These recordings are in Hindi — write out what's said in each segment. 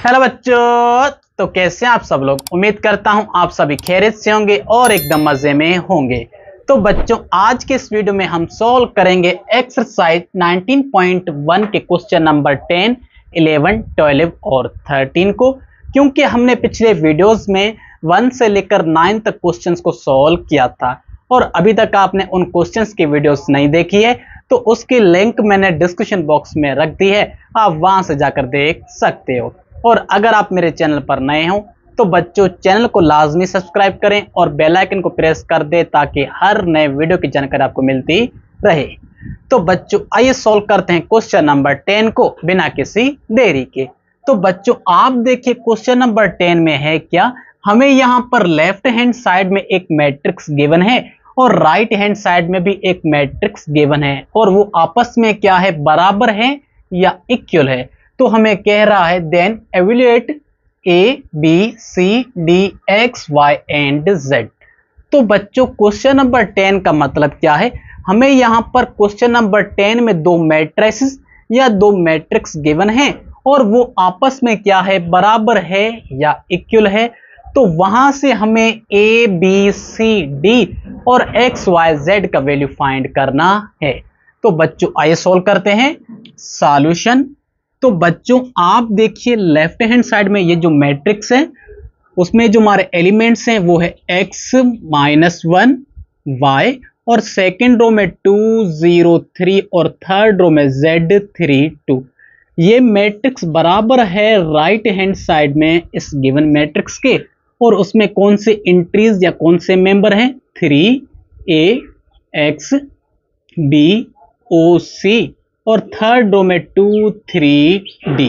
हेलो बच्चों, तो कैसे हैं आप सब लोग। उम्मीद करता हूं आप सभी खैरियत से होंगे और एकदम मजे में होंगे। तो बच्चों, आज के इस वीडियो में हम सॉल्व करेंगे एक्सरसाइज 19.1 के क्वेश्चन नंबर 10, 11, 12 और 13 को, क्योंकि हमने पिछले वीडियोस में 1 से लेकर 9 तक क्वेश्चंस को सॉल्व किया था और अभी तक आपने उन क्वेश्चंस की वीडियोस नहीं देखी है तो उसकी लिंक मैंने डिस्क्रिप्शन बॉक्स में रख दी है, आप वहां से जाकर देख सकते हो। और अगर आप मेरे चैनल पर नए हो तो बच्चों, चैनल को लाजमी सब्सक्राइब करें और बेल आइकन को प्रेस कर दें ताकि हर नए वीडियो की जानकारी आपको मिलती रहे। तो बच्चों, आइए सॉल्व करते हैं क्वेश्चन नंबर 10 को बिना किसी देरी के। तो बच्चों, आप देखिए क्वेश्चन नंबर 10 में है क्या, हमें यहाँ पर लेफ्ट हैंड साइड में एक मैट्रिक्स गिवन है और राइट हैंड साइड में भी एक मैट्रिक्स गिवन है और वो आपस में क्या है, बराबर है या इक्वल है। तो हमें कह रहा है then evaluate A B C D X Y and Z. तो बच्चों, क्वेश्चन नंबर 10 का मतलब क्या है, हमें यहां पर क्वेश्चन नंबर 10 में दो मैट्रिसेस या दो मैट्रिक्स गिवन है और वो आपस में क्या है, बराबर है या इक्वल है। तो वहां से हमें ए बी सी डी और एक्स वाई जेड का वैल्यू फाइंड करना है। तो बच्चों, आइए सॉल्व करते हैं सॉल्यूशन। तो बच्चों, आप देखिए लेफ्ट हैंड साइड में ये जो मैट्रिक्स है उसमें जो हमारे एलिमेंट्स हैं वो है x-1 y और सेकंड रो में 2 0 3 और थर्ड रो में z3 2। ये मैट्रिक्स बराबर है राइट हैंड साइड में इस गिवन मैट्रिक्स के और उसमें कौन से इंट्रीज या कौन से मेंबर हैं, 3a x b o c और थर्ड रो में 2 3 d।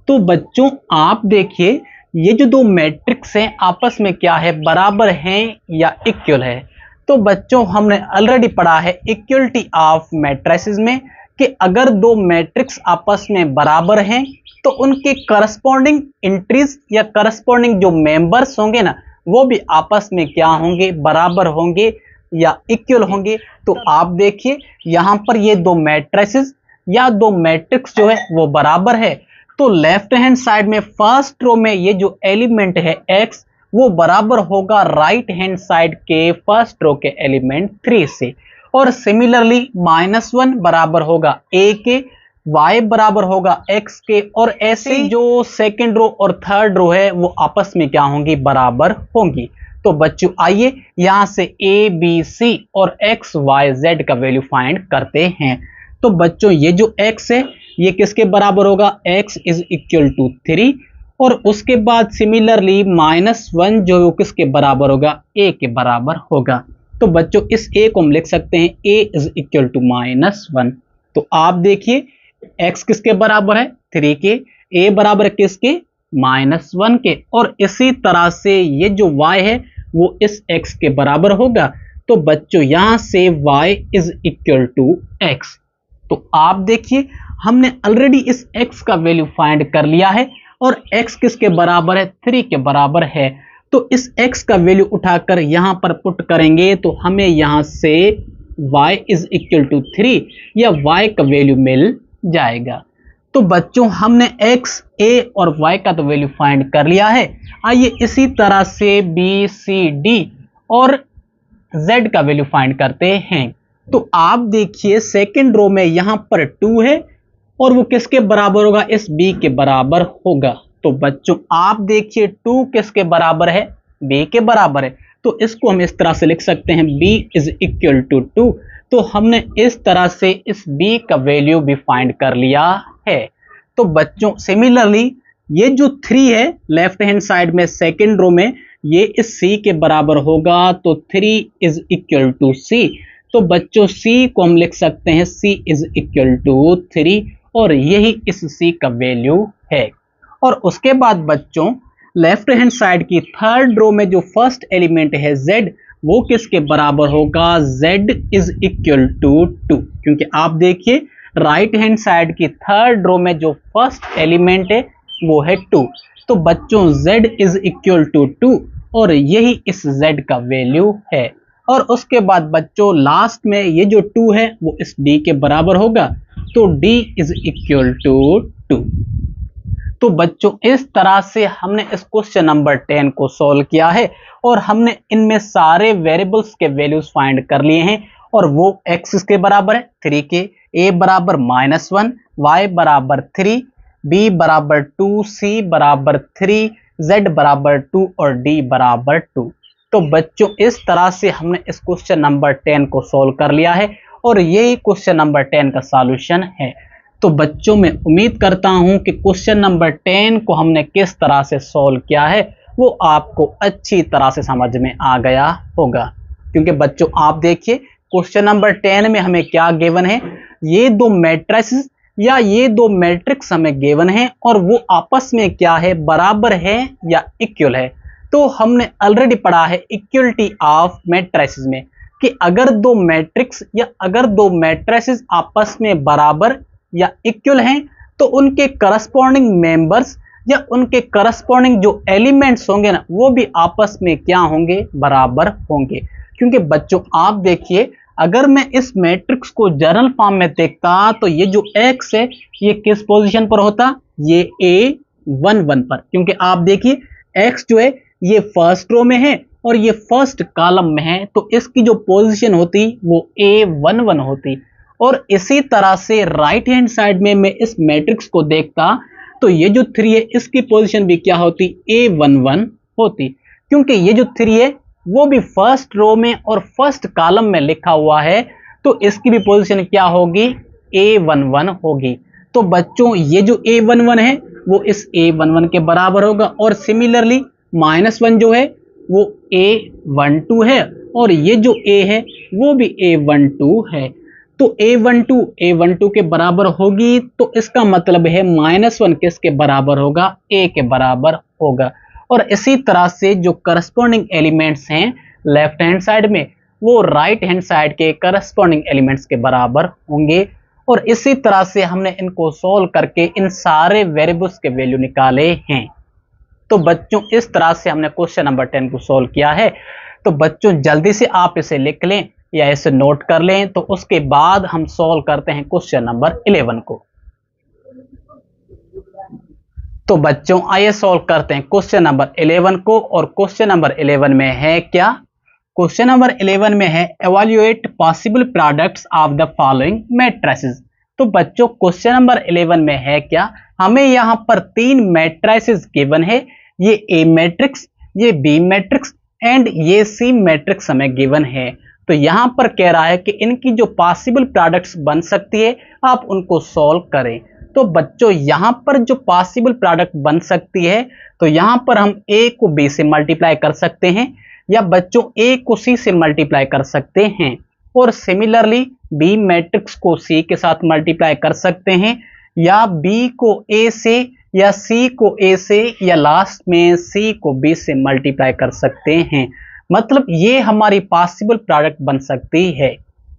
तो बच्चों, आप देखिए ये जो दो मैट्रिक्स हैं आपस में क्या है, बराबर हैं या इक्वल है। तो बच्चों, हमने ऑलरेडी पढ़ा है इक्वलिटी ऑफ मैट्रिसेस में कि अगर दो मैट्रिक्स आपस में बराबर हैं तो उनके करस्पॉन्डिंग इंट्रीज या करस्पॉन्डिंग जो मेंबर्स होंगे ना, वो भी आपस में क्या होंगे, बराबर होंगे या इक्वल होंगे। तो आप देखिए यहां पर ये दो मैट्रिसेस या दो मैट्रिक्स जो है वो बराबर है। तो लेफ्ट हैंड साइड में फर्स्ट रो में ये जो एलिमेंट है x, वो बराबर होगा राइट हैंड साइड के फर्स्ट रो के एलिमेंट 3 से। और सिमिलरली -1 बराबर होगा a के, y बराबर होगा x के, और ऐसे जो सेकंड रो और थर्ड रो है वो आपस में क्या होंगी, बराबर होंगी। तो बच्चों, आइए यहां से a b c और x y z का वैल्यू फाइंड करते हैं। तो बच्चों, ये जो x है ये किसके बराबर होगा, x इज इक्वल टू 3 और उसके बाद सिमिलरली -1 जो है किसके बराबर होगा, a के बराबर होगा। तो बच्चों, इस a को हम लिख सकते हैं a इज इक्वल टू -1। तो आप देखिए x किसके बराबर है, 3 के, a बराबर है किसके, -1 के, और इसी तरह से ये जो y है वो इस x के बराबर होगा। तो बच्चों, यहां से y is equal to x। तो आप देखिए हमने ऑलरेडी इस x का वैल्यू फाइंड कर लिया है और x किसके बराबर है, 3 के बराबर है। तो इस x का वैल्यू उठाकर यहां पर पुट करेंगे तो हमें यहां से y इज इक्वल टू 3 या y का वैल्यू मिल जाएगा। तो बच्चों, हमने x, a और y का तो वैल्यू फाइंड कर लिया है। आइए इसी तरह से b c d और z का वैल्यू फाइंड करते हैं। तो आप देखिए सेकंड रो में यहां पर 2 है और वो किसके बराबर होगा, इस b के बराबर होगा। तो बच्चों, आप देखिए 2 किसके बराबर है, b के बराबर है। तो इसको हम इस तरह से लिख सकते हैं b इज इक्वल टू 2। तो हमने इस तरह से इस b का वैल्यू भी फाइंड कर लिया है। तो बच्चों, सिमिलरली ये जो 3 है लेफ्ट हैंड साइड में सेकंड रो में, ये इस c के बराबर होगा। तो 3 इज इक्वल टू c। तो बच्चों, c को हम लिख सकते हैं c इज इक्वल टू 3 और यही इस c का वैल्यू है। और उसके बाद बच्चों, लेफ्ट हैंड साइड की थर्ड रो में जो फर्स्ट एलिमेंट है z, वो किसके बराबर होगा, z इज इक्वल टू 2। क्योंकि आप देखिए राइट हैंड साइड की थर्ड रो में जो फर्स्ट एलिमेंट है वो है 2। तो बच्चों, z इज इक्वल टू 2 और यही इस z का वैल्यू है। और उसके बाद बच्चों, लास्ट में ये जो 2 है वो इस d के बराबर होगा। तो d इज इक्वल टू 2। तो बच्चों इस तरह से हमने इस क्वेश्चन नंबर 10 को सॉल्व किया है और हमने इनमें सारे वेरिएबल्स के वैल्यूज फाइंड कर लिए हैं और वो x के बराबर है 3 के, a बराबर -1, y बराबर 3, b बराबर 2, c बराबर 3, z बराबर 2 और d बराबर 2। तो बच्चों इस तरह से हमने इस क्वेश्चन नंबर 10 को सॉल्व कर लिया है और यही क्वेश्चन नंबर 10 का सॉल्यूशन है। तो बच्चों मैं उम्मीद करता हूं कि क्वेश्चन नंबर 10 को हमने किस तरह से सॉल्व किया है वो आपको अच्छी तरह से समझ में आ गया होगा। क्योंकि बच्चों आप देखिए क्वेश्चन नंबर 10 में हमें क्या गिवन है, ये दो मैट्रिसेस या ये दो मैट्रिक्स हमें गिवन है और वो आपस में क्या है, बराबर है या इक्वल है। तो हमने ऑलरेडी पढ़ा है इक्वलिटी ऑफ मैट्रिसेस में कि अगर दो मैट्रिक्स या अगर दो मैट्रिसेस आपस में बराबर या इक्वल हैं तो उनके करस्पॉन्डिंग मेंबर्स या उनके करस्पॉन्डिंग जो एलिमेंट्स होंगे ना वो भी आपस में क्या होंगे, बराबर होंगे। क्योंकि बच्चों आप देखिए अगर मैं इस मैट्रिक्स को जनरल फॉर्म में देखता तो ये जो x है ये किस पोजीशन पर होता, ये A11 पर। क्योंकि आप देखिए x जो है ये फर्स्ट रो में है और ये फर्स्ट कॉलम में है तो इसकी जो पोजीशन होती वो A11 होती। और इसी तरह से राइट हैंड साइड में मैं इस मैट्रिक्स को देखता तो ये जो 3 है इसकी पोजीशन भी क्या होती, A11 होती। क्योंकि ये जो 3 है वो भी फर्स्ट रो में और फर्स्ट कॉलम में लिखा हुआ है तो इसकी भी पोजीशन क्या होगी, A11 होगी। तो बच्चों ये जो A11 है वो इस A11 के बराबर होगा और सिमिलरली -1 जो है वो A12 है और ये जो A है वो भी A12 है। तो A12 के बराबर होगी तो इसका मतलब है -1 किसके बराबर होगा, A के बराबर होगा। और इसी तरह से जो करस्पॉन्डिंग एलिमेंट्स हैं लेफ्ट हैंड साइड में वो राइट हैंड साइड के करस्पॉन्डिंग एलिमेंट्स के बराबर होंगे। और इसी तरह से हमने इनको सोल्व करके इन सारे वेरिएबल्स के वैल्यू निकाले हैं। तो बच्चों इस तरह से हमने क्वेश्चन नंबर 10 को सोल्व किया है। तो बच्चों जल्दी से आप इसे लिख लें या इसे नोट कर लें। तो उसके बाद हम सोल्व करते हैं क्वेश्चन नंबर 11 को। तो बच्चों आइए सोल्व करते हैं क्वेश्चन नंबर 11 को। और क्वेश्चन नंबर 11 में है क्या, क्वेश्चन नंबर 11 में है evaluate possible products of the following matrices. तो बच्चों क्वेश्चन नंबर 11 में है क्या, हमें यहां पर 3 मैट्रिसेस गिवन है, ये ए मैट्रिक्स, ये बी मैट्रिक्स एंड ये सी मैट्रिक्स हमें गिवन है। तो यहां पर कह रहा है कि इनकी जो पॉसिबल प्रोडक्ट्स बन सकती है आप उनको सॉल्व करें। तो बच्चों यहां पर जो पॉसिबल प्रोडक्ट बन सकती है तो यहां पर हम ए को बी से मल्टीप्लाई कर सकते हैं या बच्चों ए को सी से मल्टीप्लाई कर सकते हैं और सिमिलरली बी मैट्रिक्स को सी के साथ मल्टीप्लाई कर सकते हैं या बी को ए से या सी को ए से या लास्ट में सी को बी से मल्टीप्लाई कर सकते हैं। मतलब ये हमारी पॉसिबल प्रोडक्ट बन सकती है।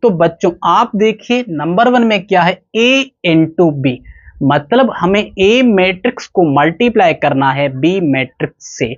तो बच्चों आप देखिए नंबर 1 में क्या है, ए इंटू बी, मतलब हमें ए मैट्रिक्स को मल्टीप्लाई करना है बी मैट्रिक्स से।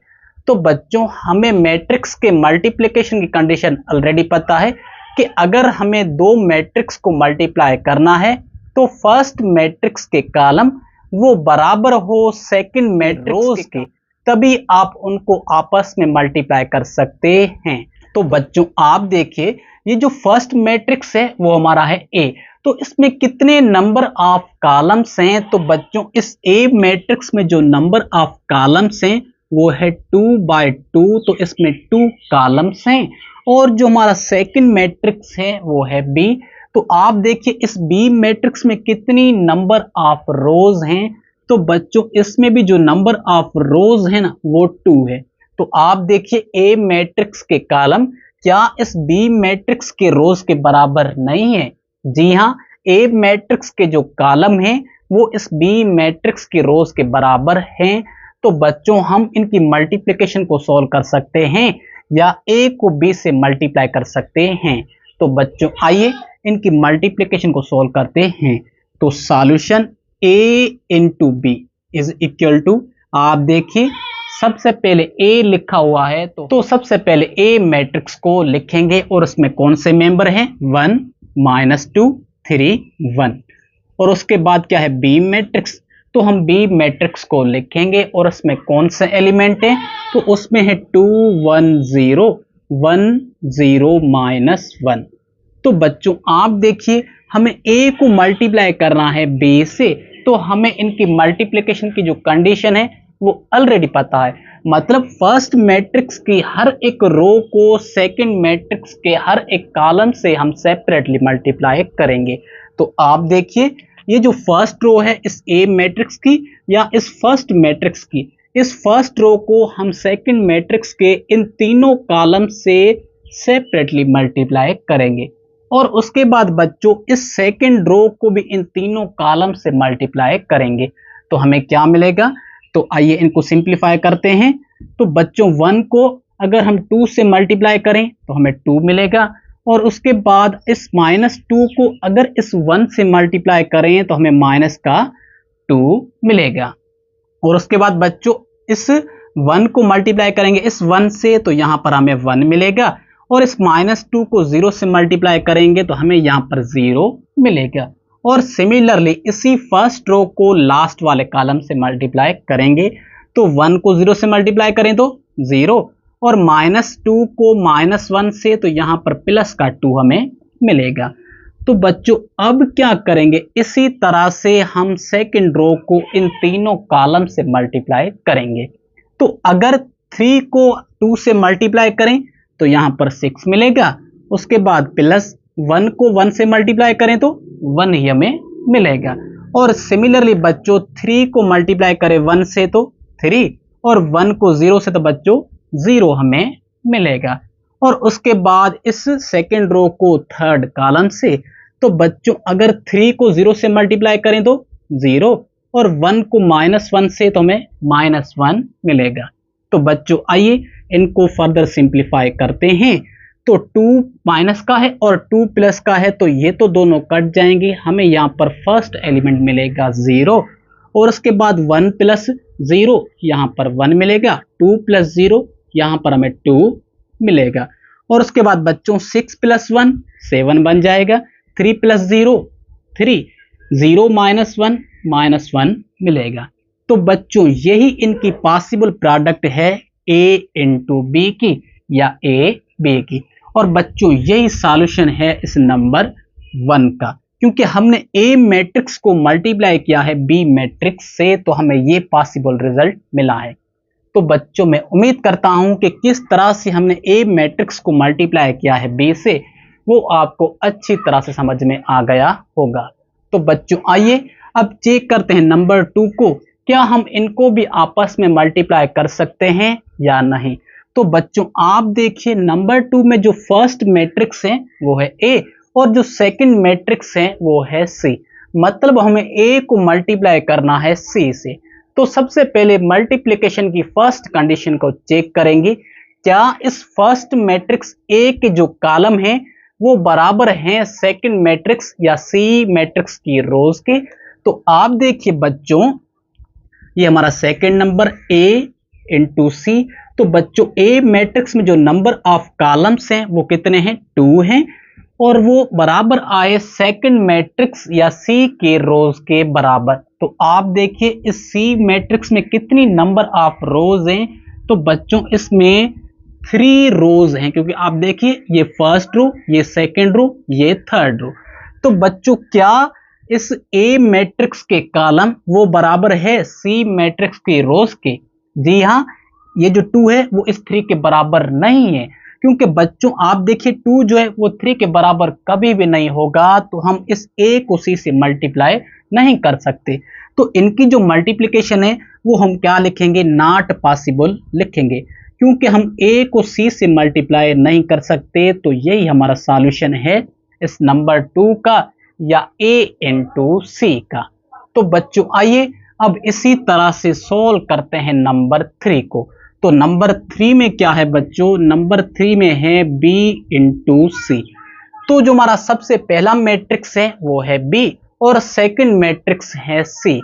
तो बच्चों हमें मैट्रिक्स के मल्टीप्लिकेशन की कंडीशन ऑलरेडी पता है कि अगर हमें दो मैट्रिक्स को मल्टीप्लाई करना है तो फर्स्ट मैट्रिक्स के कॉलम वो बराबर हो सेकंड मैट्रिक्स के, तभी आप उनको आपस में मल्टीप्लाई कर सकते हैं। तो बच्चों आप देखिए ये जो फर्स्ट मैट्रिक्स है वो हमारा है ए, तो इसमें कितने नंबर ऑफ कॉलम्स हैं, तो बच्चों इस ए मैट्रिक्स में जो नंबर ऑफ कॉलम्स हैं वो है 2/2, तो इसमें 2 कॉलम्स हैं। और जो हमारा सेकंड मैट्रिक्स है वो है बी, तो आप देखिए इस बी मैट्रिक्स में कितनी नंबर ऑफ रोज हैं, तो बच्चों इसमें भी जो नंबर ऑफ रोज है ना वो 2 है। तो आप देखिए ए मैट्रिक्स के कॉलम क्या इस बी मैट्रिक्स के रोज के बराबर नहीं है? जी हाँ, ए मैट्रिक्स के जो कॉलम हैं वो इस बी मैट्रिक्स के रोज के बराबर हैं। तो बच्चों हम इनकी मल्टीप्लिकेशन को सॉल्व कर सकते हैं या ए को बी से मल्टीप्लाई कर सकते हैं। तो बच्चों आइए इनकी मल्टीप्लिकेशन को सॉल्व करते हैं। तो solution A into B is equal to, आप देखिए सबसे पहले ए लिखा हुआ है तो सबसे पहले ए मैट्रिक्स को लिखेंगे और उसमें कौन से मेंबर हैं, 1 -2 3 1। और उसके बाद क्या है बी मैट्रिक्स, तो हम बी मैट्रिक्स को लिखेंगे और उसमें कौन से एलिमेंट है, तो उसमें है 2 1 0 1 0 -1। तो बच्चों आप देखिए हमें ए को मल्टीप्लाई करना है बी से, तो हमें इनकी मल्टीप्लिकेशन की जो कंडीशन है वो ऑलरेडी पता है। मतलब फर्स्ट मैट्रिक्स की हर एक रो को सेकंड मैट्रिक्स के हर एक कॉलम से हम सेपरेटली मल्टीप्लाई करेंगे। तो आप देखिए ये जो फर्स्ट रो है इस ए मैट्रिक्स की या इस फर्स्ट मैट्रिक्स की, इस फर्स्ट रो को हम सेकंड मैट्रिक्स के इन तीनों कॉलम से सेपरेटली मल्टीप्लाई करेंगे और उसके बाद बच्चों इस सेकंड रो को भी इन तीनों कॉलम से मल्टीप्लाई करेंगे। तो हमें क्या मिलेगा, तो आइए इनको सिंप्लीफाई करते हैं। तो बच्चों 1 को अगर हम 2 से मल्टीप्लाई करें तो हमें 2 मिलेगा और उसके बाद इस -2 को अगर इस 1 से मल्टीप्लाई करें तो हमें माइनस का 2 मिलेगा। और उसके बाद बच्चों इस 1 को मल्टीप्लाई करेंगे इस 1 से तो यहां पर हमें 1 मिलेगा और इस -2 को 0 से मल्टीप्लाई करेंगे तो हमें यहां पर 0 मिलेगा। और सिमिलरली इसी फर्स्ट रो को लास्ट वाले कॉलम से मल्टीप्लाई करेंगे तो 1 को 0 से मल्टीप्लाई करें तो 0 और -2 को -1 से तो यहां पर प्लस का 2 हमें मिलेगा। तो बच्चों अब क्या करेंगे, इसी तरह से हम सेकंड रो को इन तीनों कॉलम से मल्टीप्लाई करेंगे। तो अगर 3 को 2 से मल्टीप्लाई करें तो यहां पर 6 मिलेगा, उसके बाद प्लस 1 को 1 से मल्टीप्लाई करें तो 1 ही हमें मिलेगा। और सिमिलरली बच्चों 3 को मल्टीप्लाई करें 1 से तो 3 और 1 को 0 से तो बच्चों 0 हमें मिलेगा। और उसके बाद इस सेकंड रो को थर्ड कॉलम से, तो बच्चों अगर 3 को 0 से मल्टीप्लाई करें तो 0 और 1 को -1 से तो हमें -1 मिलेगा। तो बच्चों आइए इनको फर्दर सिंप्लीफाई करते हैं। तो 2 माइनस का है और 2 प्लस का है तो ये तो दोनों कट जाएंगे, हमें यहाँ पर फर्स्ट एलिमेंट मिलेगा 0 और उसके बाद 1 प्लस 0 यहाँ पर 1 मिलेगा, 2 प्लस 0 यहाँ पर हमें 2 मिलेगा। और उसके बाद बच्चों 6 प्लस 1 7 बन जाएगा, 3 प्लस 0 3 0 -1 -1 मिलेगा। तो बच्चों यही इनकी पॉसिबल प्रोडक्ट है A इंटू बी की या A B की। और बच्चों यही सॉल्यूशन है इस नंबर 1 का, क्योंकि हमने A मैट्रिक्स को मल्टीप्लाई किया है B मैट्रिक्स से तो हमें ये पॉसिबल रिजल्ट मिला है। तो बच्चों मैं उम्मीद करता हूं कि किस तरह से हमने A मैट्रिक्स को मल्टीप्लाई किया है B से वो आपको अच्छी तरह से समझ में आ गया होगा। तो बच्चों आइए अब चेक करते हैं नंबर 2 को, क्या हम इनको भी आपस में मल्टीप्लाई कर सकते हैं या नहीं। तो बच्चों आप देखिए नंबर 2 में जो फर्स्ट मैट्रिक्स है वो है A और जो सेकंड मैट्रिक्स है वो है C। मतलब हमें A को मल्टीप्लाई करना है C से। तो सबसे पहले मल्टीप्लिकेशन की फर्स्ट कंडीशन को चेक करेंगे, क्या इस फर्स्ट मैट्रिक्स A के जो कॉलम है वो बराबर हैं सेकंड मैट्रिक्स या C मैट्रिक्स की रोज के। तो आप देखिए बच्चों ये हमारा second number A into C। तो बच्चों A मैट्रिक्स में जो नंबर ऑफ कॉलम्स हैं वो कितने हैं 2 हैं और वो बराबर आए सेकंड मैट्रिक्स या C के रोज के बराबर। तो आप देखिए इस C मैट्रिक्स में कितनी नंबर ऑफ रोज हैं, तो बच्चों इसमें 3 रोज हैं, क्योंकि आप देखिए ये फर्स्ट रो, ये सेकंड रो, ये थर्ड रो। तो बच्चों क्या इस A मैट्रिक्स के कॉलम वो बराबर है C मैट्रिक्स के रोज के? जी हाँ, ये जो 2 है वो इस 3 के बराबर नहीं है, क्योंकि बच्चों आप देखिए 2 जो है वो 3 के बराबर कभी भी नहीं होगा, तो हम इस A को C से मल्टीप्लाई नहीं कर सकते। तो इनकी जो मल्टीप्लिकेशन है वो हम क्या लिखेंगे, नॉट पॉसिबल लिखेंगे, क्योंकि हम A को C से मल्टीप्लाई नहीं कर सकते। तो यही हमारा सॉल्यूशन है इस नंबर 2 का या A इंटू C का। तो बच्चों आइए अब इसी तरह से सोल्व करते हैं नंबर 3 को। तो नंबर 3 में क्या है बच्चों, नंबर 3 में है B इंटू C। तो जो हमारा सबसे पहला मैट्रिक्स है वो है B और सेकंड मैट्रिक्स है C।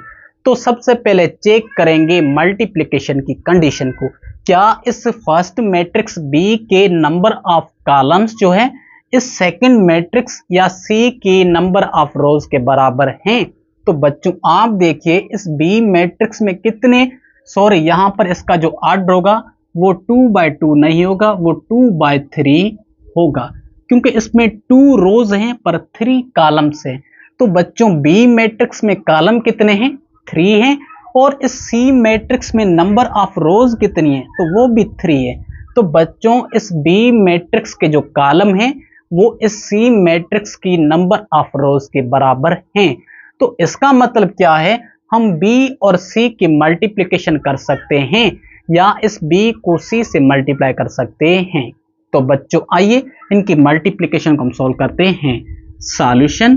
तो सबसे पहले चेक करेंगे मल्टीप्लिकेशन की कंडीशन को, क्या इस फर्स्ट मैट्रिक्स B के नंबर ऑफ कॉलम्स जो है इस सेकंड मैट्रिक्स या C की नंबर ऑफ रोज के बराबर हैं। तो बच्चों आप देखिए इस बी मैट्रिक्स में कितने, सॉरी यहाँ पर इसका जो ऑर्डर होगा वो 2/2 नहीं होगा, वो 2/3 होगा, क्योंकि इसमें 2 रोज हैं पर 3 कॉलम्स हैं। तो बच्चों बी मैट्रिक्स में कॉलम कितने हैं, 3 हैं, और इस सी मैट्रिक्स में नंबर ऑफ रोज कितनी है, तो वो भी 3 है। तो बच्चों इस बी मैट्रिक्स के जो कॉलम हैं वो इस सी मैट्रिक्स की नंबर ऑफ रोज के बराबर हैं। तो इसका मतलब क्या है, हम बी और सी की मल्टीप्लिकेशन कर सकते हैं या इस बी को सी से मल्टीप्लाई कर सकते हैं। तो बच्चों आइए इनकी मल्टीप्लिकेशन को हम सॉल्व करते हैं। सॉल्यूशन,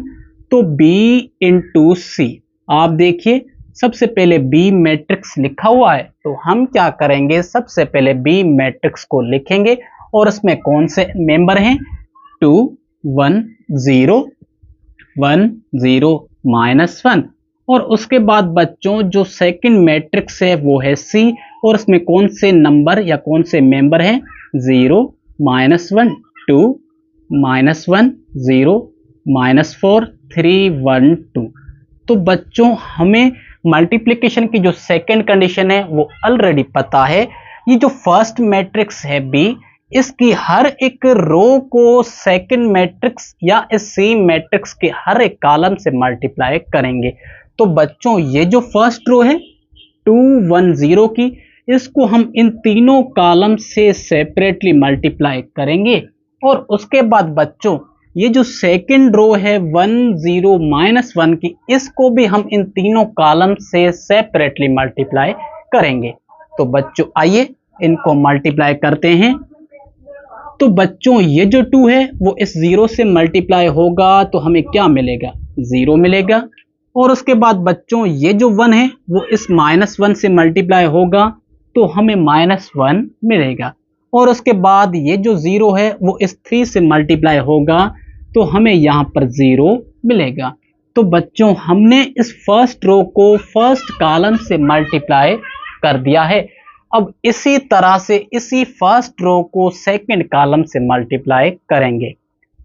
तो b इंटू सी, आप देखिए सबसे पहले बी मैट्रिक्स लिखा हुआ है, तो हम क्या करेंगे, सबसे पहले बी मैट्रिक्स को लिखेंगे और उसमें कौन से मेंबर हैं, 2 1 0 1 0 -1, और उसके बाद बच्चों जो सेकंड मैट्रिक्स है वो है सी, और उसमें कौन से नंबर या कौन से मेंबर हैं, 0 -1 2 -1 0 -4 3 1 2। तो बच्चों हमें मल्टीप्लिकेशन की जो सेकंड कंडीशन है वो ऑलरेडी पता है। ये जो फर्स्ट मैट्रिक्स है बी, इसकी हर एक रो को सेकंड मैट्रिक्स या इस सी मैट्रिक्स के हर एक कॉलम से मल्टीप्लाई करेंगे। तो बच्चों ये जो फर्स्ट रो है 2 1 0 की, इसको हम इन तीनों कॉलम से सेपरेटली मल्टीप्लाई करेंगे, और उसके बाद बच्चों ये जो सेकंड रो है 1 0 -1 की, इसको भी हम इन तीनों कॉलम से सेपरेटली मल्टीप्लाई करेंगे। तो बच्चों आइए इनको मल्टीप्लाई करते हैं। तो बच्चों ये जो 2 है वो इस 0 से मल्टीप्लाई होगा तो हमें क्या मिलेगा, 0 मिलेगा, और उसके बाद बच्चों ये जो 1 है वो इस -1 से मल्टीप्लाई होगा तो हमें -1 मिलेगा, और उसके बाद ये जो 0 है वो इस 3 से मल्टीप्लाई होगा तो हमें यहाँ पर 0 मिलेगा। तो बच्चों हमने इस फर्स्ट रो को फर्स्ट कॉलम से मल्टीप्लाई कर दिया है। अब इसी तरह से इसी फर्स्ट रो को सेकंड कॉलम से मल्टीप्लाई करेंगे।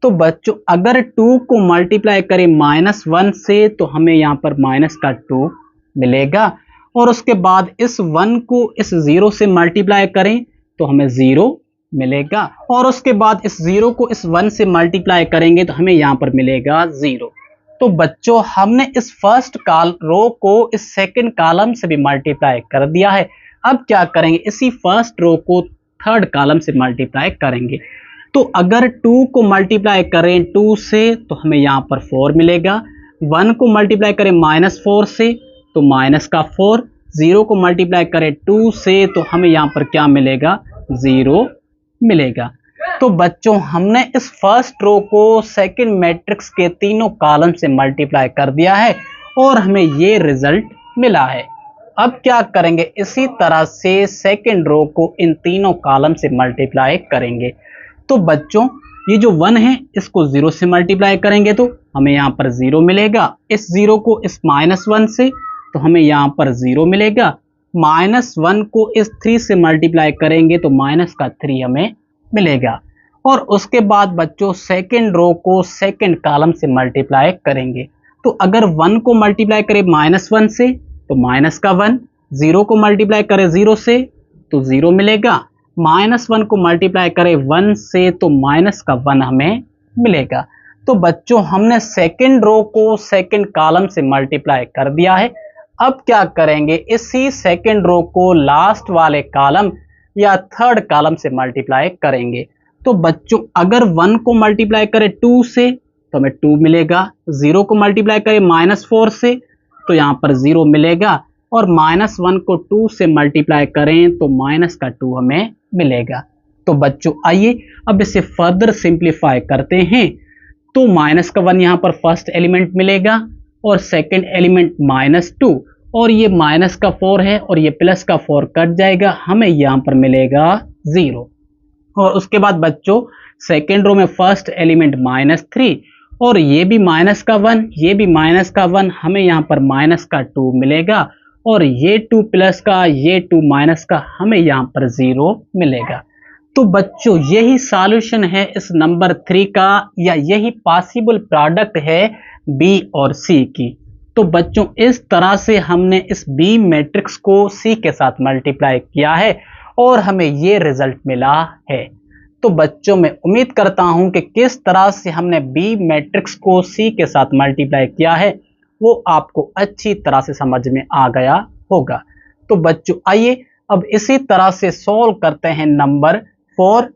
तो बच्चों अगर 2 को मल्टीप्लाई करें -1 से तो हमें यहाँ पर -2 मिलेगा, और उसके बाद इस 1 को इस 0 से मल्टीप्लाई करें तो हमें 0 मिलेगा, और उसके बाद इस 0 को इस 1 से मल्टीप्लाई करेंगे तो हमें यहाँ पर मिलेगा 0। तो बच्चों हमने इस फर्स्ट रो को इस सेकंड कॉलम से भी मल्टीप्लाई कर दिया है। अब क्या करेंगे, इसी फर्स्ट रो को थर्ड कॉलम से मल्टीप्लाई करेंगे। तो अगर 2 को मल्टीप्लाई करें 2 से तो हमें यहाँ पर 4 मिलेगा, 1 को मल्टीप्लाई करें -4 से तो -4, 0 को मल्टीप्लाई करें 2 से तो हमें यहाँ पर क्या मिलेगा, 0 मिलेगा। तो बच्चों हमने इस फर्स्ट रो को सेकंड मैट्रिक्स के तीनों कॉलम से मल्टीप्लाई कर दिया है और हमें ये रिजल्ट मिला है। अब क्या करेंगे, इसी तरह से सेकंड रो को इन तीनों कॉलम से मल्टीप्लाई करेंगे। तो बच्चों ये जो 1 है इसको 0 से मल्टीप्लाई करेंगे तो हमें यहाँ पर 0 मिलेगा, इस 0 को इस -1 से तो हमें यहाँ पर 0 मिलेगा, -1 को इस 3 से मल्टीप्लाई करेंगे तो -3 हमें मिलेगा, और उसके बाद बच्चों सेकंड रो को सेकंड कॉलम से मल्टीप्लाई करेंगे। तो अगर 1 को मल्टीप्लाई करें -1 से तो -1, 0 को मल्टीप्लाई करें 0 से तो 0 मिलेगा, -1 को मल्टीप्लाई करें 1 से तो -1 हमें मिलेगा। तो बच्चों हमने सेकंड रो को सेकंड कॉलम से मल्टीप्लाई कर दिया है। अब क्या करेंगे, इसी सेकंड रो को लास्ट वाले कॉलम या थर्ड कॉलम से मल्टीप्लाई करेंगे। तो बच्चों अगर 1 को मल्टीप्लाई करें 2 से तो हमें 2 मिलेगा, 0 को मल्टीप्लाई करें -4 से तो यहाँ पर 0 मिलेगा, और -1 को 2 से मल्टीप्लाई करें तो -2 हमें मिलेगा। तो बच्चों आइए अब इसे फर्दर सिंप्लीफाई करते हैं। तो -1 यहाँ पर फर्स्ट एलिमेंट मिलेगा और सेकंड एलिमेंट -2, और ये -4 है और ये +4 कट जाएगा, हमें यहाँ पर मिलेगा 0। और उसके बाद बच्चों सेकंड रो में फर्स्ट एलिमेंट -3 और ये भी -1, ये भी -1, हमें यहाँ पर -2 मिलेगा, और ये 2 प्लस का ये 2 माइनस का हमें यहाँ पर 0 मिलेगा। तो बच्चों यही सॉल्यूशन है इस नंबर 3 का, या यही पॉसिबल प्रोडक्ट है बी और सी की। तो बच्चों इस तरह से हमने इस बी मैट्रिक्स को सी के साथ मल्टीप्लाई किया है और हमें ये रिजल्ट मिला है। तो बच्चों मैं उम्मीद करता हूं कि किस तरह से हमने बी मैट्रिक्स को सी के साथ मल्टीप्लाई किया है वो आपको अच्छी तरह से समझ में आ गया होगा। तो बच्चों आइए अब इसी तरह से सॉल्व करते हैं नंबर 4,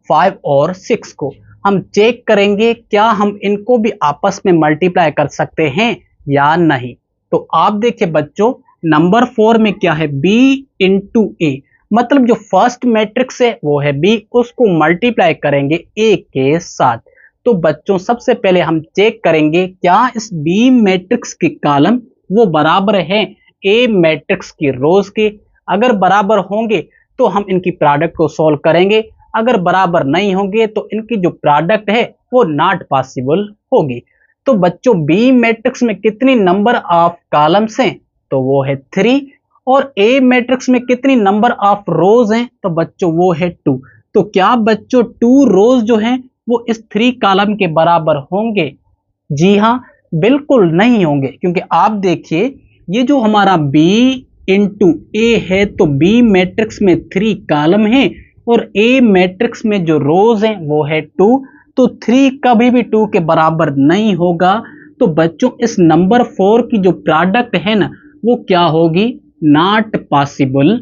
5 और 6 को। हम चेक करेंगे क्या हम इनको भी आपस में मल्टीप्लाई कर सकते हैं या नहीं। तो आप देखिए बच्चों नंबर 4 में क्या है, b इंटू ए, मतलब जो फर्स्ट मैट्रिक्स है वो है b, उसको मल्टीप्लाई करेंगे a के साथ। तो बच्चों सबसे पहले हम चेक करेंगे क्या इस b मैट्रिक्स के कॉलम वो बराबर है a मैट्रिक्स की रोज के। अगर बराबर होंगे तो हम इनकी प्रोडक्ट को सॉल्व करेंगे, अगर बराबर नहीं होंगे तो इनकी जो प्रोडक्ट है वो नॉट पॉसिबल होगी। तो बच्चों बी मैट्रिक्स में कितनी नंबर ऑफ कॉलम्स हैं, तो वो है 3, और ए मैट्रिक्स में कितनी नंबर ऑफ रोज हैं, तो बच्चों वो है 2। तो क्या बच्चों 2 रोज जो हैं वो इस 3 कॉलम के बराबर होंगे? जी हाँ, बिल्कुल नहीं होंगे, क्योंकि आप देखिए ये जो हमारा b इंटू ए है, तो बी मैट्रिक्स में 3 कॉलम हैं और ए मैट्रिक्स में जो रोज हैं वो है 2, तो 3 कभी भी 2 के बराबर नहीं होगा। तो बच्चों इस नंबर 4 की जो प्रोडक्ट है ना वो क्या होगी, नॉट पॉसिबल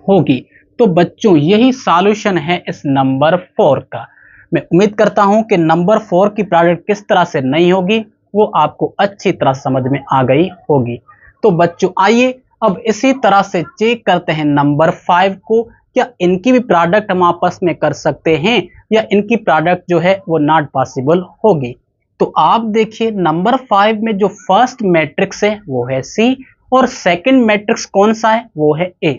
होगी। तो बच्चों यही सॉल्यूशन है इस नंबर 4 का। मैं उम्मीद करता हूं कि नंबर 4 की प्रोडक्ट किस तरह से नहीं होगी वो आपको अच्छी तरह समझ में आ गई होगी। तो बच्चों आइए अब इसी तरह से चेक करते हैं नंबर 5 को, क्या इनकी भी प्रोडक्ट हम आपस में कर सकते हैं या इनकी प्रोडक्ट जो है वो नॉट पॉसिबल होगी। तो आप देखिए नंबर 5 में जो फर्स्ट मैट्रिक्स है वो है सी और सेकंड मैट्रिक्स कौन सा है, वो है ए।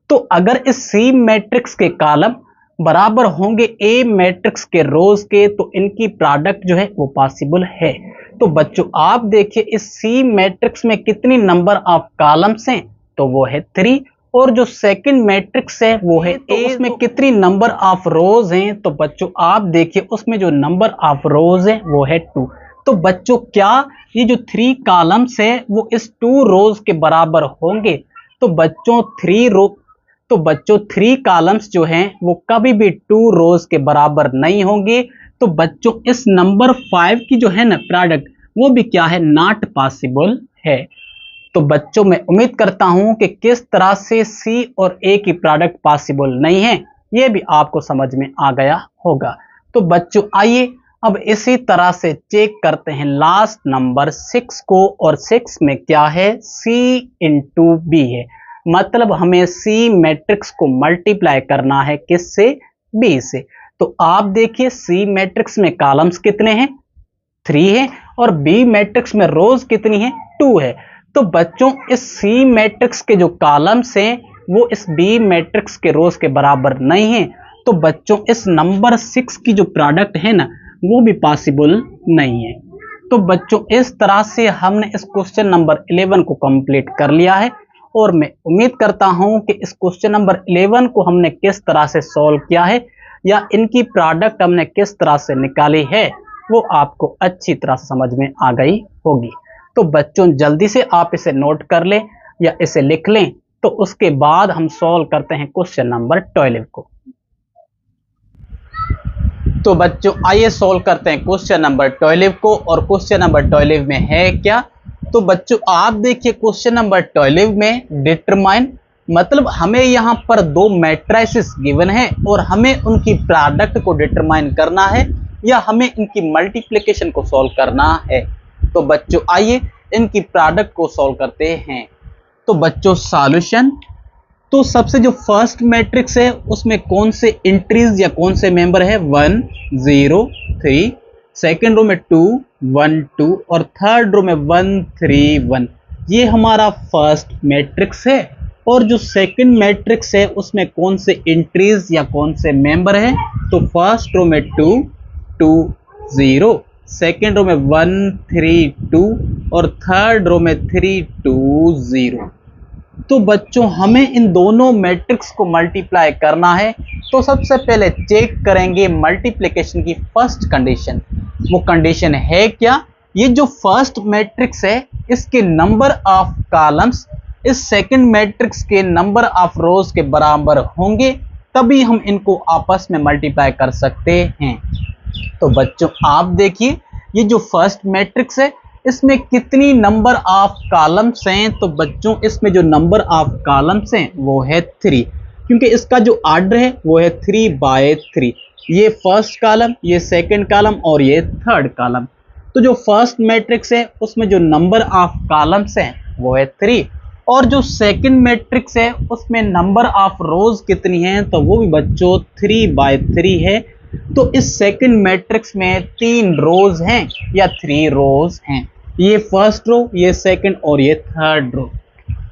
तो अगर इस सी मैट्रिक्स के कॉलम बराबर होंगे ए मैट्रिक्स के रोज के तो इनकी प्रोडक्ट जो है वो पॉसिबल है। तो बच्चों आप देखिए इस सी मैट्रिक्स में कितनी नंबर ऑफ कॉलम्स हैं, तो वो है 3, और जो सेकंड मैट्रिक्स है वो है ए, उसमें कितनी नंबर ऑफ रोज हैं, तो बच्चों आप देखिए उसमें जो नंबर ऑफ रोज है वो है 2। तो बच्चों क्या ये जो 3 कॉलम्स है वो इस 2 रोज के बराबर होंगे? तो बच्चों 3 कॉलम्स जो हैं वो कभी भी 2 रोज के बराबर नहीं होंगे। तो बच्चों इस नंबर 5 की जो है ना प्रोडक्ट वो भी क्या है, नॉट पॉसिबल है। तो बच्चों मैं उम्मीद करता हूं कि किस तरह से सी और ए की प्रोडक्ट पॉसिबल नहीं है ये भी आपको समझ में आ गया होगा। तो बच्चों आइए अब इसी तरह से चेक करते हैं लास्ट नंबर 6 को, और 6 में क्या है, सी इंटू बी है, मतलब हमें सी मैट्रिक्स को मल्टीप्लाई करना है किससे, बी से। तो आप देखिए सी मैट्रिक्स में कॉलम्स कितने हैं, 3 है, और बी मैट्रिक्स में रोज कितनी है, 2 है। तो बच्चों इस सी मैट्रिक्स के जो कॉलम्स हैं वो इस बी मैट्रिक्स के रोज के बराबर नहीं है। तो बच्चों इस नंबर 6 की जो प्रोडक्ट है ना वो भी पॉसिबल नहीं है। तो बच्चों इस तरह से हमने इस क्वेश्चन नंबर 11 को कंप्लीट कर लिया है, और मैं उम्मीद करता हूं कि इस क्वेश्चन नंबर 11 को हमने किस तरह से सॉल्व किया है या इनकी प्रोडक्ट हमने किस तरह से निकाली है वो आपको अच्छी तरह से समझ में आ गई होगी। तो बच्चों जल्दी से आप इसे नोट कर लें या इसे लिख लें, तो उसके बाद हम सॉल्व करते हैं क्वेश्चन नंबर 12 को। तो बच्चों आइए सॉल्व करते हैं क्वेश्चन नंबर 12 को, और क्वेश्चन नंबर 12 में है क्या। तो बच्चों आप देखिए क्वेश्चन नंबर 12 में डिटरमाइन, मतलब हमें यहां पर 2 मैट्रिसेस गिवन है और हमें उनकी प्रोडक्ट को डिटरमाइन करना है या हमें इनकी मल्टीप्लिकेशन को सॉल्व करना है। तो बच्चों आइए इनकी प्रोडक्ट को सॉल्व करते हैं। तो बच्चों सॉल्यूशन, तो सबसे जो फर्स्ट मैट्रिक्स है उसमें कौन से एंट्रीज या कौन से मेंबर है, 1 0 3, सेकेंड रो में 2 1 2 और थर्ड रो में 1 3 1, ये हमारा फर्स्ट मैट्रिक्स है। और जो सेकंड मैट्रिक्स है उसमें कौन से एंट्रीज या कौन से मेंबर है, तो फर्स्ट रो में 2 2 0, सेकेंड रो में 1 3 2 और थर्ड रो में 3 2 0। तो बच्चों हमें इन दोनों मैट्रिक्स को मल्टीप्लाई करना है। तो सबसे पहले चेक करेंगे मल्टीप्लिकेशन की फर्स्ट कंडीशन, वो कंडीशन है क्या, ये जो फर्स्ट मैट्रिक्स है इसके नंबर ऑफ कॉलम्स इस सेकंड मैट्रिक्स के नंबर ऑफ रोज के बराबर होंगे, तभी हम इनको आपस में मल्टीप्लाई कर सकते हैं। तो बच्चों आप देखिए ये जो फर्स्ट मैट्रिक्स है इसमें कितनी नंबर ऑफ कॉलम्स हैं। तो बच्चों इसमें जो नंबर ऑफ कॉलम्स हैं वो है 3, क्योंकि इसका जो ऑर्डर है वो है 3/3। ये फर्स्ट कॉलम, ये सेकंड कॉलम और ये थर्ड कॉलम। तो जो फर्स्ट मैट्रिक्स है उसमें जो नंबर ऑफ कॉलम्स हैं वो है 3, और जो सेकंड मैट्रिक्स है उसमें नंबर ऑफ रोज कितनी हैं, तो वो भी बच्चों 3/3 है। तो इस सेकंड मैट्रिक्स में 3 रोज हैं या 3 रोज हैं, ये फर्स्ट रो, ये सेकंड और ये थर्ड रो।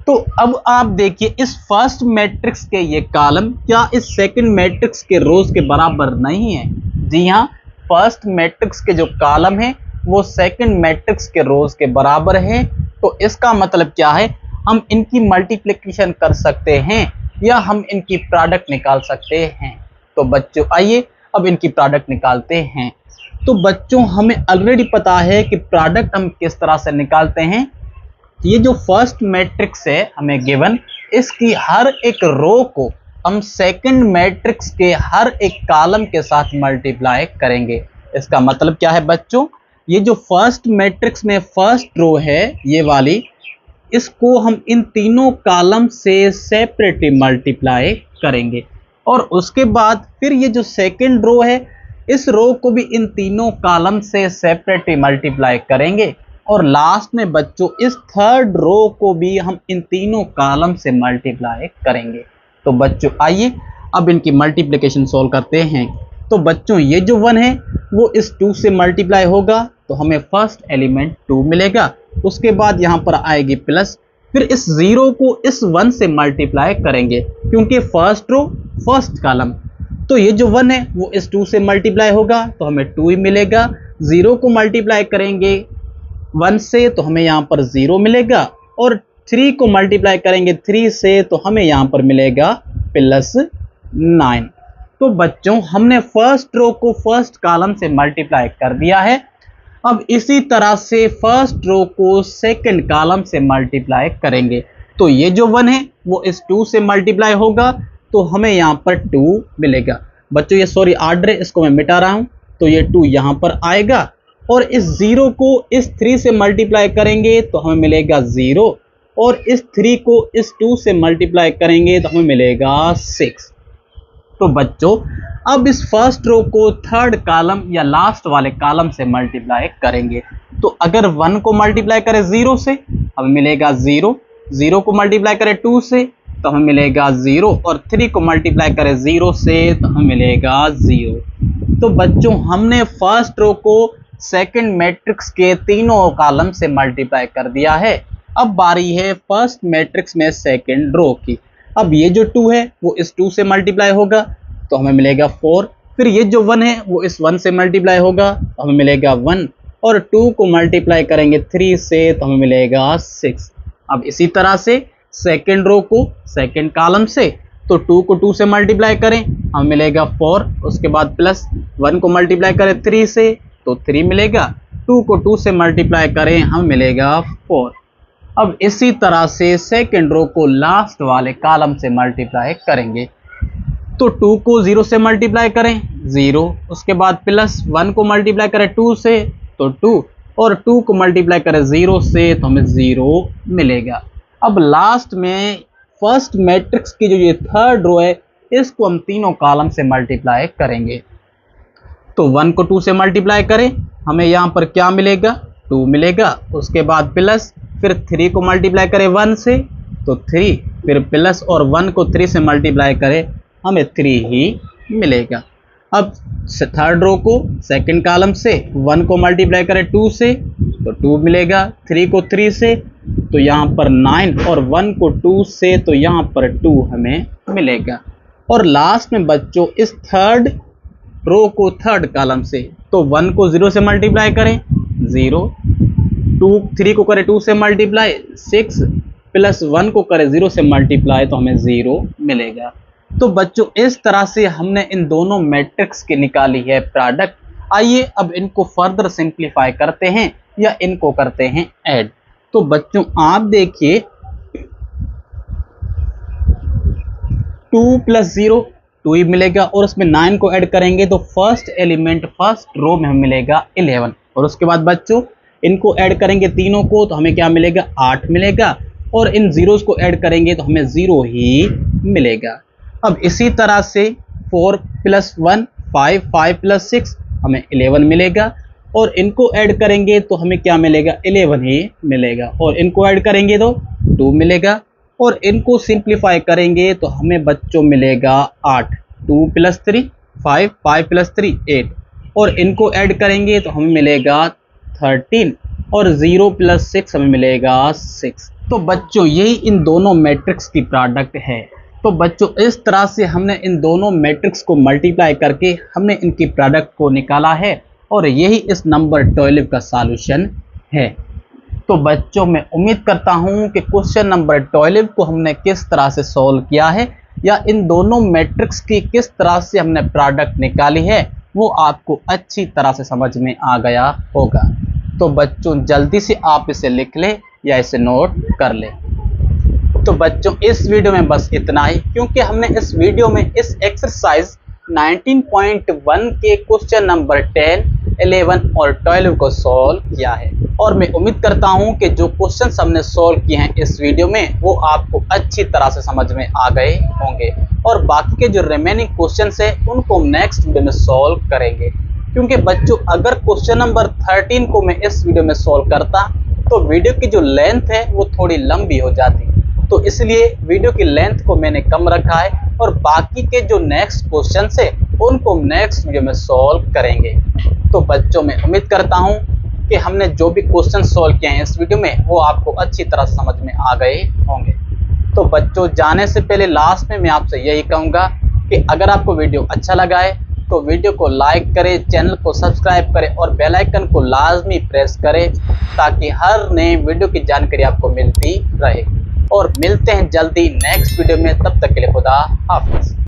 तो अब आप देखिए इस फर्स्ट मैट्रिक्स के ये कॉलम क्या इस सेकंड मैट्रिक्स के रोज के बराबर नहीं है? जी हाँ, फर्स्ट मैट्रिक्स के जो कॉलम है वो सेकंड मैट्रिक्स के रोज के बराबर है। तो इसका मतलब क्या है, हम इनकी मल्टीप्लिकेशन कर सकते हैं या हम इनकी प्रोडक्ट निकाल सकते हैं। तो बच्चों आइए अब इनकी प्रोडक्ट निकालते हैं। तो बच्चों हमें ऑलरेडी पता है कि प्रोडक्ट हम किस तरह से निकालते हैं। ये जो फर्स्ट मैट्रिक्स है हमें गिवन, इसकी हर एक रो को हम सेकंड मैट्रिक्स के हर एक कॉलम के साथ मल्टीप्लाई करेंगे। इसका मतलब क्या है बच्चों, ये जो फर्स्ट मैट्रिक्स में फर्स्ट रो है ये वाली, इसको हम इन तीनों कॉलम से सेपरेटली मल्टीप्लाई करेंगे, और उसके बाद फिर ये जो सेकंड रो है इस रो को भी इन तीनों कॉलम से सेपरेटली मल्टीप्लाई करेंगे, और लास्ट में बच्चों इस थर्ड रो को भी हम इन तीनों कॉलम से मल्टीप्लाई करेंगे। तो बच्चों आइए अब इनकी मल्टीप्लिकेशन सॉल्व करते हैं। तो बच्चों ये जो 1 है वो इस 2 से मल्टीप्लाई होगा, तो हमें फर्स्ट एलिमेंट 2 मिलेगा। उसके बाद यहाँ पर आएगी प्लस, फिर इस 0 को इस 1 से मल्टीप्लाई करेंगे क्योंकि फर्स्ट रो फर्स्ट कॉलम। तो ये जो 1 है वो इस 2 से मल्टीप्लाई होगा, तो हमें 2 ही मिलेगा। 0 को मल्टीप्लाई करेंगे 1 से तो हमें यहाँ पर 0 मिलेगा, और 3 को मल्टीप्लाई करेंगे 3 से तो हमें यहाँ पर मिलेगा +9। तो बच्चों हमने फर्स्ट रो को फर्स्ट कॉलम से मल्टीप्लाई कर दिया है। अब इसी तरह से फर्स्ट रो को सेकंड कॉलम से मल्टीप्लाई करेंगे। तो ये जो 1 है वो इस 2 से मल्टीप्लाई होगा, तो हमें यहाँ पर 2 मिलेगा। बच्चों ये सॉरी ऑर्डर है, इसको मैं मिटा रहा हूँ। तो ये 2 यहाँ पर आएगा, और इस 0 को इस 3 से मल्टीप्लाई करेंगे तो हमें मिलेगा 0, और इस 3 को इस 2 से मल्टीप्लाई करेंगे तो हमें मिलेगा 6। तो बच्चों अब इस फर्स्ट रो को थर्ड कॉलम या लास्ट वाले कॉलम से मल्टीप्लाई करेंगे। तो अगर 1 को मल्टीप्लाई करें 0 से हमें मिलेगा 0, 0 को मल्टीप्लाई करें 2 से तो हमें मिलेगा 0, और 3 को मल्टीप्लाई करें 0 से तो हमें मिलेगा 0। तो बच्चों हमने फर्स्ट रो को सेकंड मैट्रिक्स के तीनों कॉलम से मल्टीप्लाई कर दिया है। अब बारी है फर्स्ट मैट्रिक्स में सेकंड रो की। अब ये जो 2 है वो इस 2 से मल्टीप्लाई होगा तो हमें मिलेगा 4, फिर ये जो 1 है वो इस 1 से मल्टीप्लाई होगा तो हमें मिलेगा 1, और 2 को मल्टीप्लाई करेंगे 3 से तो हमें मिलेगा 6। अब इसी तरह से सेकंड रो को सेकंड कॉलम से, तो 2 को 2 से मल्टीप्लाई करें हमें मिलेगा 4, उसके बाद प्लस 1 को मल्टीप्लाई करें 3 से तो 3 मिलेगा, 2 को 2 से मल्टीप्लाई करें हमें मिलेगा 4। अब इसी तरह से सेकंड रो को लास्ट वाले कॉलम से मल्टीप्लाई करेंगे। तो 2 को 0 से मल्टीप्लाई करें 0, उसके बाद प्लस 1 को मल्टीप्लाई करें 2 से तो 2, और 2 को मल्टीप्लाई करें 0 से तो हमें 0 मिलेगा। अब लास्ट में फर्स्ट मैट्रिक्स की जो ये थर्ड रो है इसको हम तीनों कॉलम से मल्टीप्लाई करेंगे। तो 1 को 2 से मल्टीप्लाई करें हमें यहाँ पर क्या मिलेगा, 2 मिलेगा, उसके बाद प्लस, फिर 3 को मल्टीप्लाई करें 1 से तो 3, फिर प्लस और 1 को 3 से मल्टीप्लाई करें हमें 3 ही मिलेगा। अब थर्ड रो को सेकंड कॉलम से 1 को मल्टीप्लाई करें 2 से तो 2 मिलेगा, 3 को 3 से तो यहाँ पर 9, और 1 को 2 से तो यहाँ पर 2 हमें मिलेगा। और लास्ट में बच्चों इस थर्ड रो को थर्ड कॉलम से, तो 1 को 0 से मल्टीप्लाई करें 0, 3 को करें 2 से मल्टीप्लाई 6, प्लस 1 को करें 0 से मल्टीप्लाई तो हमें 0 मिलेगा। तो बच्चों इस तरह से हमने इन दोनों मैट्रिक्स की निकाली है प्रोडक्ट। आइए अब इनको फर्दर सिंप्लीफाई करते हैं या इनको करते हैं ऐड। तो बच्चों आप देखिए 2 + 0 2 ही मिलेगा और उसमें 9 को ऐड करेंगे तो फर्स्ट एलिमेंट फर्स्ट रो में हमें मिलेगा 11। और उसके बाद बच्चों इनको ऐड करेंगे तीनों को तो हमें क्या मिलेगा 8 मिलेगा और इन जीरोस को ऐड करेंगे तो हमें 0 ही मिलेगा। अब इसी तरह से 4 + 1 5 5 + 6 हमें 11 मिलेगा और इनको ऐड करेंगे तो हमें क्या मिलेगा 11 ही मिलेगा और इनको ऐड करेंगे तो 2 मिलेगा और इनको सिंप्लीफाई करेंगे तो हमें बच्चों मिलेगा 8। 2 + 3 5 5 + 3 8 और इनको ऐड करेंगे तो हमें मिलेगा 13 और 0 + 6 हमें मिलेगा 6। तो बच्चों यही इन दोनों मैट्रिक्स की प्रोडक्ट है। तो बच्चों इस तरह से हमने इन दोनों मैट्रिक्स को मल्टीप्लाई करके हमने इनकी प्रोडक्ट को निकाला है और यही इस नंबर 12 का सॉल्यूशन है। तो बच्चों मैं उम्मीद करता हूं कि क्वेश्चन नंबर 12 को हमने किस तरह से सॉल्व किया है या इन दोनों मैट्रिक्स की किस तरह से हमने प्रोडक्ट निकाली है वो आपको अच्छी तरह से समझ में आ गया होगा। तो बच्चों जल्दी से आप इसे लिख ले या इसे नोट कर ले। तो बच्चों इस वीडियो में बस इतना ही, क्योंकि हमने इस वीडियो में इस एक्सरसाइज 19.1 के क्वेश्चन नंबर 10, 11 और 12 को सॉल्व किया है और मैं उम्मीद करता हूं कि जो क्वेश्चंस हमने सॉल्व किए हैं इस वीडियो में वो आपको अच्छी तरह से समझ में आ गए होंगे और बाकी के जो रिमेनिंग क्वेश्चंस है उनको हम नेक्स्ट वीडियो में सॉल्व करेंगे। क्योंकि बच्चों अगर क्वेश्चन नंबर 13 को मैं इस वीडियो में सॉल्व करता तो वीडियो की जो लेंथ है वो थोड़ी लंबी हो जाती, तो इसलिए वीडियो की लेंथ को मैंने कम रखा है और बाकी के जो नेक्स्ट क्वेश्चन है उनको हम नेक्स्ट वीडियो में सॉल्व करेंगे। तो बच्चों मैं उम्मीद करता हूं कि हमने जो भी क्वेश्चन सॉल्व किए हैं इस वीडियो में वो आपको अच्छी तरह समझ में आ गए होंगे। तो बच्चों जाने से पहले लास्ट में मैं आपसे यही कहूँगा कि अगर आपको वीडियो अच्छा लगा है तो वीडियो को लाइक करें, चैनल को सब्सक्राइब करें और बेल आइकन को लाजमी प्रेस करें ताकि हर नए वीडियो की जानकारी आपको मिलती रहे। और मिलते हैं जल्दी नेक्स्ट वीडियो में, तब तक के लिए खुदा हाफिज़।